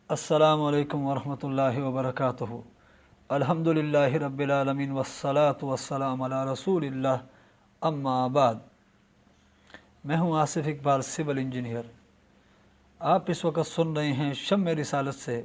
السلام علیکم ورحمۃ اللہ وبرکاتہ۔ الحمدللہ رب العالمین والصلاة والسلام علی رسول اللہ، اما بعد۔ میں ہوں آصف اقبال، سول انجینئر۔ آپ اس وقت سن رہے ہیں شمع رسالت سے۔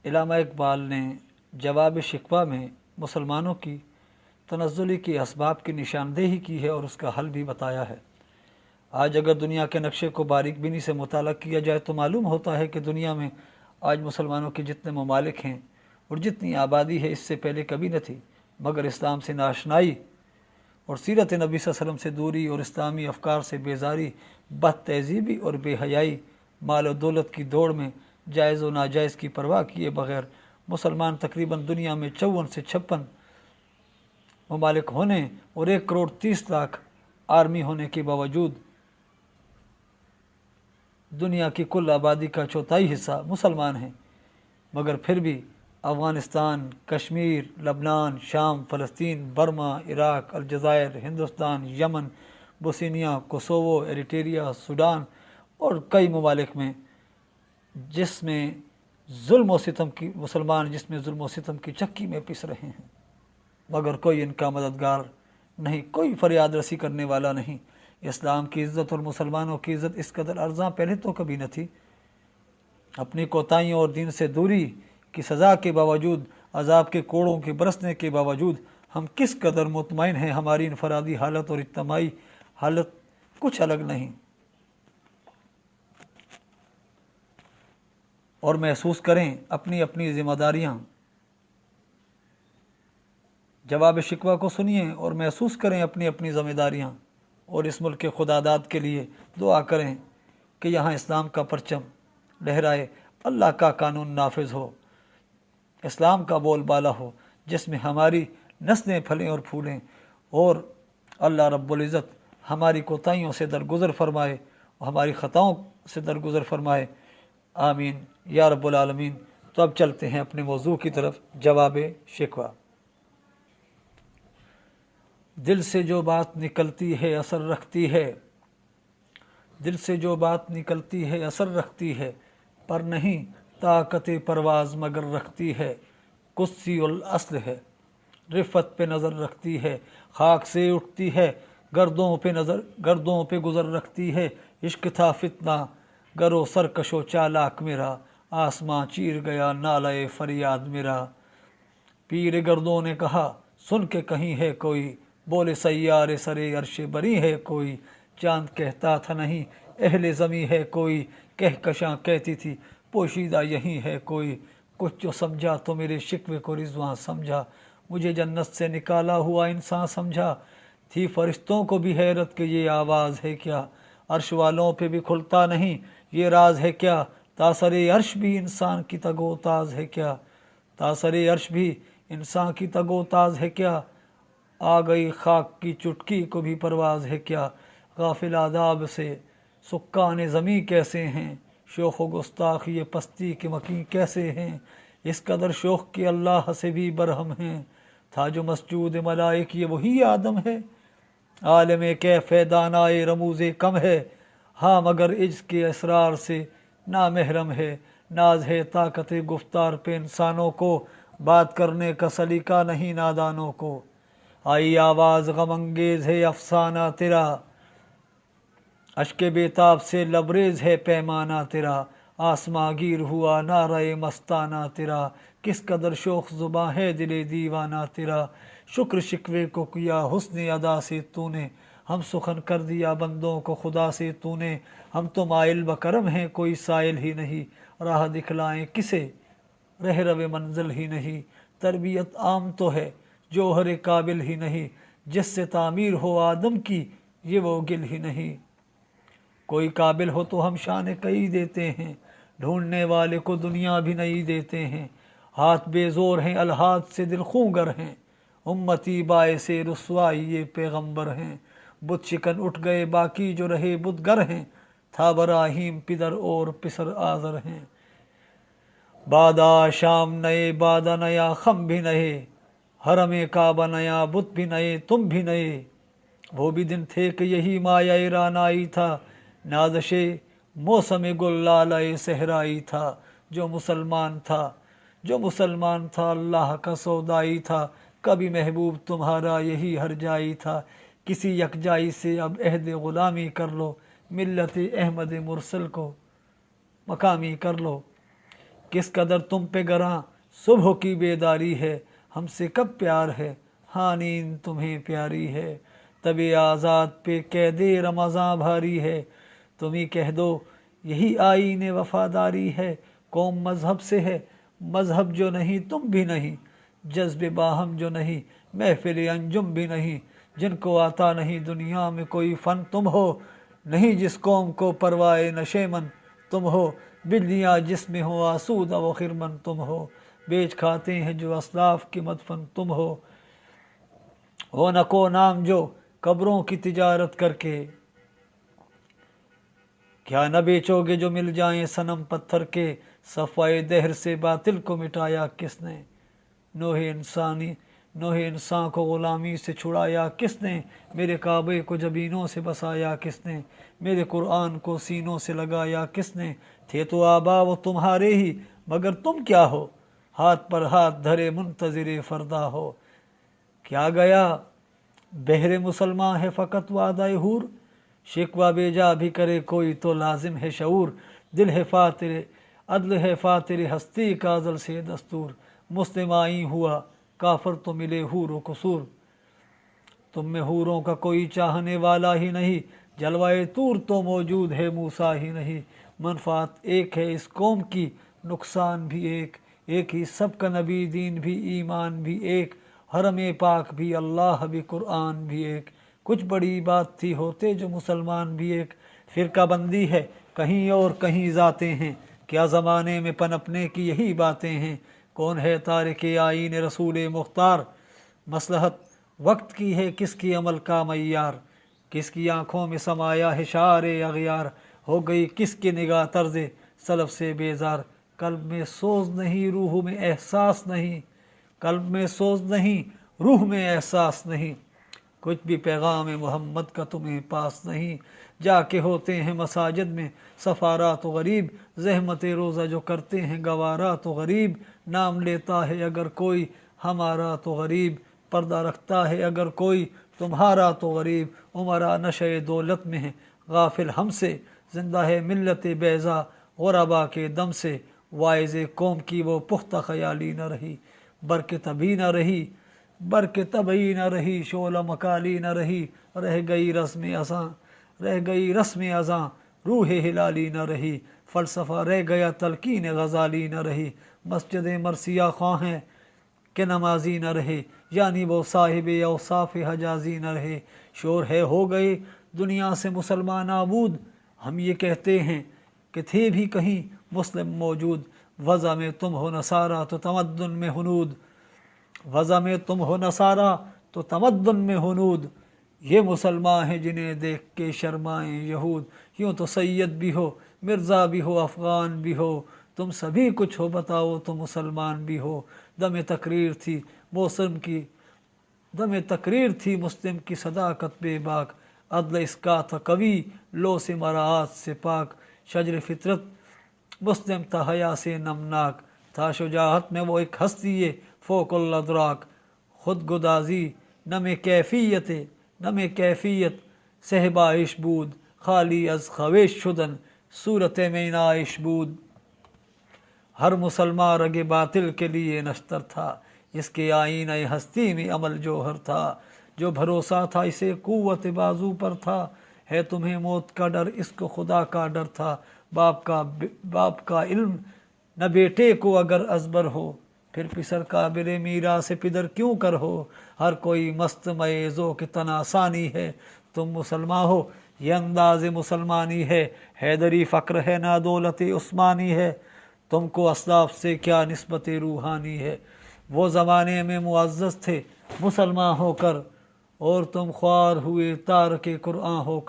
علامہ اقبال نے جواب شکوہ میں مسلمانوں کی تنزلی کے اسباب کی نشاندہی کی ہے اور اس کا حل بھی بتایا ہے۔ آج اگر دنیا کے نقشے کو باریک بینی سے مطالعہ کیا جائے تو معلوم ہوتا ہے کہ دنیا میں آج مسلمانوں کے جتنے ممالک ہیں اور جتنی آبادی ہے اس سے پہلے کبھی نہ تھی، مگر اسلام سے ناشنائی اور سیرت نبی صلی اللہ علیہ وسلم سے دوری اور اسلامی افکار سے بیزاری، بد تہذیبی اور بے حیائی، مال و دولت کی دوڑ میں جائز و ناجائز کی پرواہ کیے بغیر مسلمان تقریباً دنیا میں 54 سے 56 ممالک ہونے اور 1,30,00,000 آرمی ہونے کے باوجود دنیا کی کل آبادی کا 1/4 حصہ مسلمان ہیں، مگر پھر بھی افغانستان، کشمیر، لبنان، شام، فلسطین، برما، عراق، الجزائر، ہندوستان، یمن، بوسنیا، کوسوو، ایریٹریا، سوڈان اور کئی ممالک میں جس میں ظلم و ستم کی چکی میں پس رہے ہیں، مگر کوئی ان کا مددگار نہیں، کوئی فریاد رسی کرنے والا نہیں۔ اسلام کی عزت اور مسلمانوں کی عزت اس قدر ارزاں پہلے تو کبھی نہ تھی۔ اپنی کوتاہیوں اور دین سے دوری کی سزا کے باوجود، عذاب کے کوڑوں کے برسنے کے باوجود ہم کس قدر مطمئن ہیں۔ ہماری انفرادی حالت اور اجتماعی حالت کچھ الگ نہیں، اور محسوس کریں اپنی اپنی ذمہ داریاں۔ جواب شکوہ کو سنیے اور محسوس کریں اپنی اپنی ذمہ داریاں، اور اس ملک کے خداداد کے لیے دعا کریں کہ یہاں اسلام کا پرچم لہرائے، اللہ کا قانون نافذ ہو، اسلام کا بول بالا ہو، جس میں ہماری نسلیں پھلیں اور پھولیں، اور اللہ رب العزت ہماری کوتاہیوں سے درگزر فرمائے اور ہماری خطاؤں سے درگزر فرمائے، آمین یا رب العالمین۔ تو اب چلتے ہیں اپنے موضوع کی طرف، جواب شکوہ۔ دل سے جو بات نکلتی ہے اثر رکھتی ہے، دل سے جو بات نکلتی ہے اثر رکھتی ہے، پر نہیں طاقت پرواز مگر رکھتی ہے، قدسی الاصل ہے، رفت پہ نظر رکھتی ہے، خاک سے اٹھتی ہے، گردوں پہ گزر رکھتی ہے، عشق تھا فتنہ گرو سرکش و چالاک میرا، آسماں چیر گیا نالے فریاد میرا۔ پیر گردوں نے کہا سن کے کہیں ہے کوئی، بولے سیارے سرے عرش بری ہے کوئی، چاند کہتا تھا نہیں اہل زمیں ہے کوئی، کہکشاں کہتی تھی پوشیدہ یہی ہے کوئی، کچھ جو سمجھا تو میرے شکوے کو رضواں سمجھا، مجھے جنت سے نکالا ہوا انسان سمجھا، تھی فرشتوں کو بھی حیرت کہ یہ آواز ہے کیا، عرش والوں پہ بھی کھلتا نہیں یہ راز ہے کیا، تاثر عرش بھی انسان کی تگ و تاز ہے کیا، تاثر عرش بھی انسان کی تگ و تاز ہے کیا، آ گئی خاک کی چٹکی کو بھی پرواز ہے کیا، غافل آداب سے سکان زمیں کیسے ہیں، شوخ و گستاخ یہ پستی کے مکیں کیسے ہیں، اس قدر شوخ کہ اللہ سے بھی برہم ہیں، تھا جو مسجود ملائک یہ وہی آدم ہے، عالم کیف ہے دانائے رموز کم ہے، ہاں مگر عجز کے اسرار سے نامحرم ہے، ناز ہے طاقت گفتار پہ انسانوں کو، بات کرنے کا سلیقہ نہیں نادانوں کو، آئی آواز غم انگیز ہے افسانہ تیرا، اشک بیتاب سے لبریز ہے پیمانہ تیرا، آسماں گیر ہوا نعرہ مستانہ تیرا، کس قدر شوخ زباں ہے دل دیوانہ تیرا، شکر شکوے کو کیا حسن ادا سے تو نے، ہم سخن کر دیا بندوں کو خدا سے تو نے، ہم تو مائل بکرم ہیں کوئی سائل ہی نہیں، راہ دکھلائیں کسے رہ رو منزل ہی نہیں، تربیت عام تو ہے جوہر قابل ہی نہیں، جس سے تعمیر ہو آدم کی یہ وہ گل ہی نہیں، کوئی قابل ہو تو ہم شان کئی دیتے ہیں، ڈھونڈنے والے کو دنیا بھی نہیں دیتے ہیں، ہاتھ بے زور ہیں الہات سے دل خونگر ہیں، امتی باعث رسوائی یہ پیغمبر ہیں، بت شکن اٹھ گئے باقی جو رہے بت گر ہیں، تھا براہیم پدر اور پسر آذر ہیں، بادا شام نئے بادا نیا خم بھی نئے، حرم کعبہ نیا بت بھی نئے تم بھی نئے، وہ بھی دن تھے کہ یہی مایہ رانائی تھا، نازش موسم گل لالۂ صحرائی تھا جو مسلمان تھا، جو مسلمان تھا اللہ کا سودائی تھا، کبھی محبوب تمہارا یہی ہر جائی تھا، کسی یکجائی سے اب عہد غلامی کر لو، ملت احمد مرسل کو مقامی کر لو۔ کس قدر تم پہ گراں صبح کی بیداری ہے، ہم سے کب پیار ہے، ہاں نیند تمہیں پیاری ہے، طب آزاد پہ قید رمضاں بھاری ہے، تم ہی کہہ دو یہی آئین وفاداری ہے، قوم مذہب سے ہے، مذہب جو نہیں تم بھی نہیں، جذب باہم جو نہیں محفل انجم بھی نہیں، جن کو آتا نہیں دنیا میں کوئی فن تم ہو، نہیں جس قوم کو پروائے نشے من تم ہو، بلیاں جس میں ہو آسودہ و خرمن تم ہو، بیچ کھاتے ہیں جو اسلاف کی مدفن تم ہو نہ کو نام جو قبروں کی تجارت کر کے، کیا نہ بیچو گے جو مل جائیں صنم پتھر کے، صفائے دہر سے باطل کو مٹایا کس نے، نوح انسان کو غلامی سے چھڑایا کس نے، میرے کعبے کو جبینوں سے بسایا کس نے، میرے قرآن کو سینوں سے لگایا کس نے، تھے تو آبا وہ تمہارے ہی مگر تم کیا ہو، ہاتھ پر ہاتھ دھرے منتظر فردا ہو، کیا گیا بہر مسلمان ہے فقط وعدہ حور، شکوہ بے جا بھی کرے کوئی تو لازم ہے شعور، دل ہے فاتر عدل ہے فاتر ہستی کا ازل سے دستور، مسلم آئیں ہوا کافر تو ملے حور و قصور، تم میں حوروں کا کوئی چاہنے والا ہی نہیں، جلوائے طور تو موجود ہے موسیٰ ہی نہیں، منفعت ایک ہے اس قوم کی نقصان بھی ایک ہی سب کا نبی دین بھی ایمان بھی ایک، حرم پاک بھی اللہ بھی قرآن بھی ایک، کچھ بڑی بات تھی ہوتے جو مسلمان بھی ایک، فرقہ بندی ہے کہیں اور کہیں ذاتیں ہیں، کیا زمانے میں پنپنے کی یہی باتیں ہیں، کون ہے تارک آئین رسول مختار، مصلحت وقت کی ہے کس کی عمل کا معیار، کس کی آنکھوں میں سمایا ہے شعر اغیار، ہو گئی کس کی نگاہ طرز سلف سے بیزار، قلب میں سوز نہیں روح میں احساس نہیں، قلب میں سوز نہیں روح میں احساس نہیں، کچھ بھی پیغام محمد کا تمہیں پاس نہیں، جا کے ہوتے ہیں مساجد میں سفارا تو غریب، زحمت روزہ جو کرتے ہیں گوارا تو غریب، نام لیتا ہے اگر کوئی ہمارا تو غریب، پردہ رکھتا ہے اگر کوئی تمہارا تو غریب، عمرا نشے دولت میں ہے غافل ہم سے، زندہ ہے ملت بیضا غربا کے دم سے، وائز قوم کی وہ پختہ خیالی نہ رہی، برکت ابھی نہ رہی، برکت ابھی نہ رہی، شعلہ مکالی نہ رہی، رہ گئی رسم ازاں روح ہلالی نہ رہی، فلسفہ رہ گیا تلقین غزالی نہ رہی، مسجد مرثیہ خواہ ہیں کہ نمازی نہ رہے، یعنی وہ صاحب اوصاف حجازی نہ رہے، شور ہے ہو گئے دنیا سے مسلمان آبود، ہم یہ کہتے ہیں کہ تھے بھی کہیں مسلم موجود، وضع میں تم ہو نصارہ تو تمدن میں ہنود، وضع میں تم ہو نصارہ تو تمدن میں ہنود، یہ مسلمان ہیں جنہیں دیکھ کے شرمائیں یہود، یوں تو سید بھی ہو مرزا بھی ہو افغان بھی ہو، تم سبھی کچھ ہو بتاؤ تو مسلمان بھی ہو، دم تقریر تھی مسلم کی صداقت بے باک، عدل اس کا تھا قوی لو سے مراعات سے پاک، شجر فطرت مسلم تھا حیا سے نمناک، تھا شجاعت میں وہ ایک ہستی فوق الادراک، خود گدازی نم کیفیت صحبائش بود، خالی از خویش شدن صورت میں نائش بود، ہر مسلمان رگ باطل کے لیے نشتر تھا، اس کے آئینہ ہستی میں عمل جوہر تھا، جو بھروسہ تھا اسے قوت بازو پر تھا، ہے تمہیں موت کا ڈر اس کو خدا کا ڈر تھا، باپ کا علم نہ بیٹے کو اگر ازبر ہو، پھر پسر قابل میراث پدر کیوں کر ہو، ہر کوئی مست مئے ذوق تناسانی ہے، تم مسلمان ہو یہ انداز مسلمانی ہے، حیدری فقر ہے نہ دولت عثمانی ہے، تم کو اسلاف سے کیا نسبت روحانی ہے، وہ زمانے میں معزز تھے مسلمان ہو کر، اور تم خوار ہوئے تارک قرآن ہو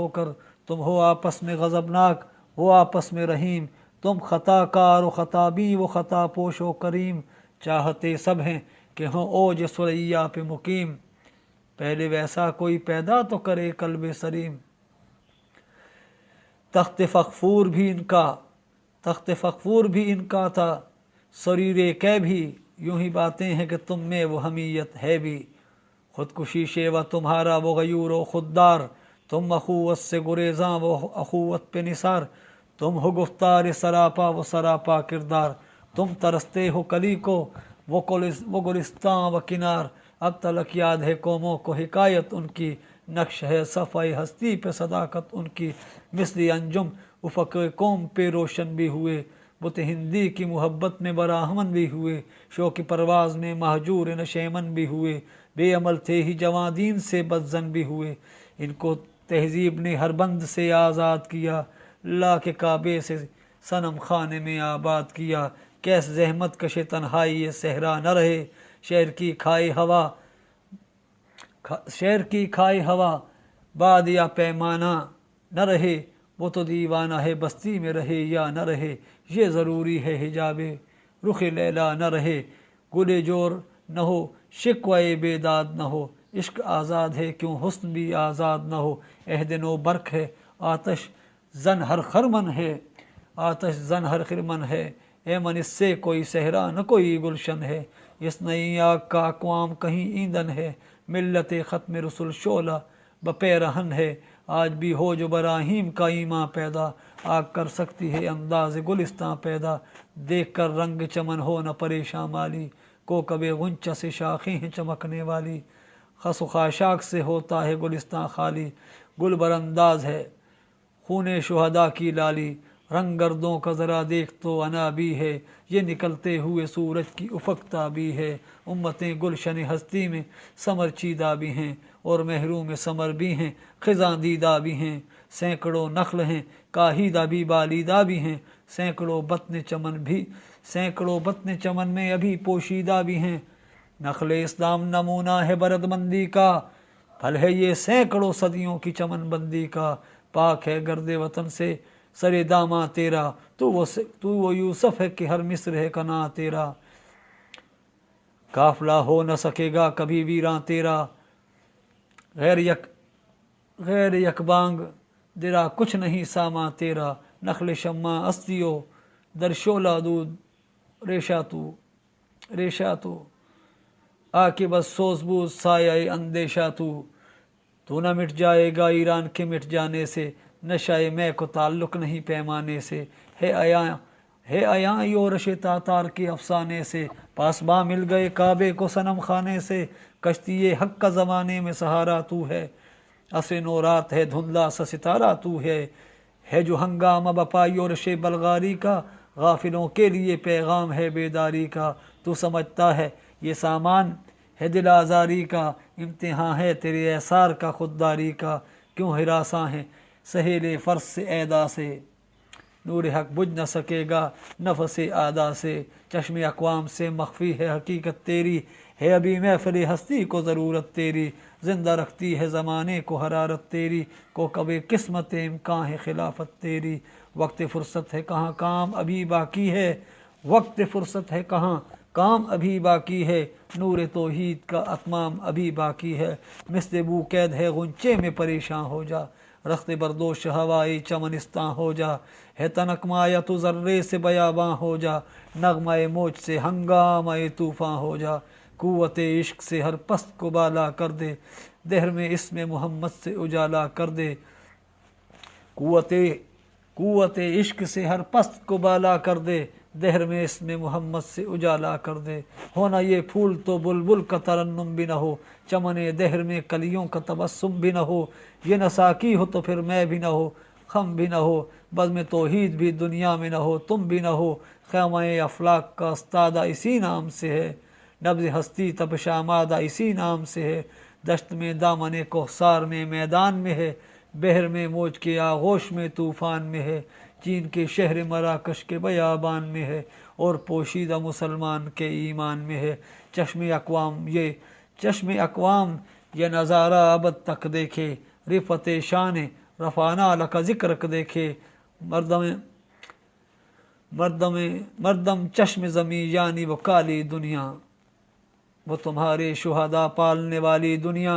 کر، تم ہو آپس میں غضبناک وہ آپس میں رحیم، تم خطا کار و خطابی وہ خطا پوش و کریم، چاہتے سب ہیں کہ ہوں اوج ثریا پہ مقیم، پہلے ویسا کوئی پیدا تو کرے قلب سلیم۔ تخت فغفور بھی ان کا تھا، سریر کہ بھی یوں ہی باتیں ہیں کہ تم میں وہ حمیت ہے بھی۔ خودکشی شیوہ تمہارا وہ غیور و خوددار، تم اخوت سے گریزاں وہ اخوت پہ نثار۔ تم ہو گفتار سراپا وہ سراپا کردار، تم ترستے ہو کلی کو وہ گلستاں و کنار۔ اب تلک یاد ہے قوموں کو حکایت ان کی، نقش ہے صفحۂ ہستی پہ صداقت ان کی۔ مثل انجم افق قوم پہ روشن بھی ہوئے، بت ہندی کی محبت میں براہمن بھی ہوئے۔ شوق پرواز میں مہجور نشیمن بھی ہوئے، بے عمل تھے ہی جواں دین سے بدظن بھی ہوئے۔ ان کو تہذیب نے ہر بند سے آزاد کیا، لا کے کعبے سے صنم خانے میں آباد کیا۔ کیس زحمت کش تنہائی یہ صحرا نہ رہے، شہر کی کھائے ہوا باد یا پیمانہ نہ رہے۔ وہ تو دیوانہ ہے بستی میں رہے یا نہ رہے، یہ ضروری ہے حجاب رخ لیلا نہ رہے۔ گل جور نہ ہو شکوہ بیداد نہ ہو، عشق آزاد ہے کیوں حسن بھی آزاد نہ ہو۔ عہد نو برق ہے آتش زن ہر خرمن ہے، اے من اس سے کوئی صحرا نہ کوئی گلشن ہے۔ اس نئی آگ کا اقوام کہیں ایندھن ہے، ملت ختم رسل شعلہ بپیرہن ہے۔ آج بھی ہو جو براہیم کا ایمان پیدا، آگ کر سکتی ہے انداز گلستاں پیدا۔ دیکھ کر رنگ چمن ہو نہ پریشاں مالی، کوکب غنچہ سے شاخیں ہیں چمکنے والی۔ خس و خاشاک سے ہوتا ہے گلستاں خالی، گل برانداز ہے خون شہداء کی لالی۔ رنگ گردوں کا ذرا دیکھ تو انا بھی ہے، یہ نکلتے ہوئے سورج کی افق تابی ہے۔ امتیں گلشن ہستی میں ثمر چیدہ بھی ہیں، اور محروم ثمر بھی ہیں خزاں دیدہ بھی ہیں۔ سینکڑوں نخل ہیں کاہیدہ بھی بالیدہ بھی ہیں، سینکڑوں بطن چمن میں ابھی پوشیدہ بھی ہیں۔ نخل اسلام نمونہ ہے برد مندی کا، پھل ہے یہ سینکڑوں صدیوں کی چمن بندی کا۔ پاک ہے گرد وطن سے سر داماں تیرا، تو وہ یوسف ہے کہ ہر مصر ہے کنا تیرا۔ قافلہ ہو نہ سکے گا کبھی ویراں تیرا، غیر یک بانگ درا کچھ نہیں ساما تیرا۔ نخل شمع استیو در شعلہ دود ریشہ تو، آ کے بس سوز بوز سایہ اندیشہ تو نہ مٹ جائے گا ایران کے مٹ جانے سے، نشہ میں کو تعلق نہیں پیمانے سے۔ ہے ایاں یورش تاتار کے افسانے سے، پاسباں مل گئے کعبے کو صنم خانے سے۔ کشتی حق کا زمانے میں سہارا تو ہے، عصر نو رات ہے دھندلا سا ستارہ تو ہے جو ہنگامہ بپا یورش بلغاری کا، غافلوں کے لیے پیغام ہے بیداری کا۔ تو سمجھتا ہے یہ سامان ہے دل آزاری کا، امتحان ہے تیرے احسار کا خودداری کا۔ کیوں ہراساں ہے سہیل فرض سے اعدا سے، نور حق بجھ نہ سکے گا نفس آدا سے۔ چشم اقوام سے مخفی ہے حقیقت تیری، ہے ابھی محفل ہستی کو ضرورت تیری۔ زندہ رکھتی ہے زمانے کو حرارت تیری، کو کبھی قسمت امکان ہے خلافت تیری۔ وقت فرصت ہے کہاں کام ابھی باقی ہے، وقت فرصت ہے کہاں کام ابھی باقی ہے۔ نور توحید کا اتمام ابھی باقی ہے، مثل بو قید ہے غنچے میں پریشاں ہو جا۔ رخت بردوش ہوائے چمنستاں ہو جا، ہے تنک مایا تو ذرے سے بیاباں ہو جا۔ نغمہ موج سے ہنگامہ طوفاں ہو جا، قوت عشق سے ہر پست کو بالا کر دے، دہر میں اسم محمد سے اجالا کر دے۔ قوت عشق سے ہر پست کو بالا کر دے، دہر میں اسم محمد سے اجالا کر دے۔ ہونا یہ پھول تو بلبل کا ترنم بھی نہ ہو، چمن دہر میں کلیوں کا تبسم بھی نہ ہو۔ یہ نہ ساقی ہو تو پھر میں بھی نہ ہو، خم بھی نہ ہو، بزم توحید بھی دنیا میں نہ ہو، تم بھی نہ ہو۔ خیمہ افلاک کا استادہ اسی نام سے ہے، نبض ہستی تپش آمادہ اسی نام سے ہے۔ دشت میں دامن کوہسار میں میدان میں ہے، بحر میں موج کے آغوش میں طوفان میں ہے۔ چین کے شہر مراکش کے بیابان میں ہے، اور پوشیدہ مسلمان کے ایمان میں ہے۔ چشم اقوام یہ نظارہ ابد تک دیکھے، رفعت شان رفعنا لک ذکرک دیکھے۔ مردم چشم زمیں یعنی وہ کالی دنیا، وہ تمہارے شہداء پالنے والی دنیا۔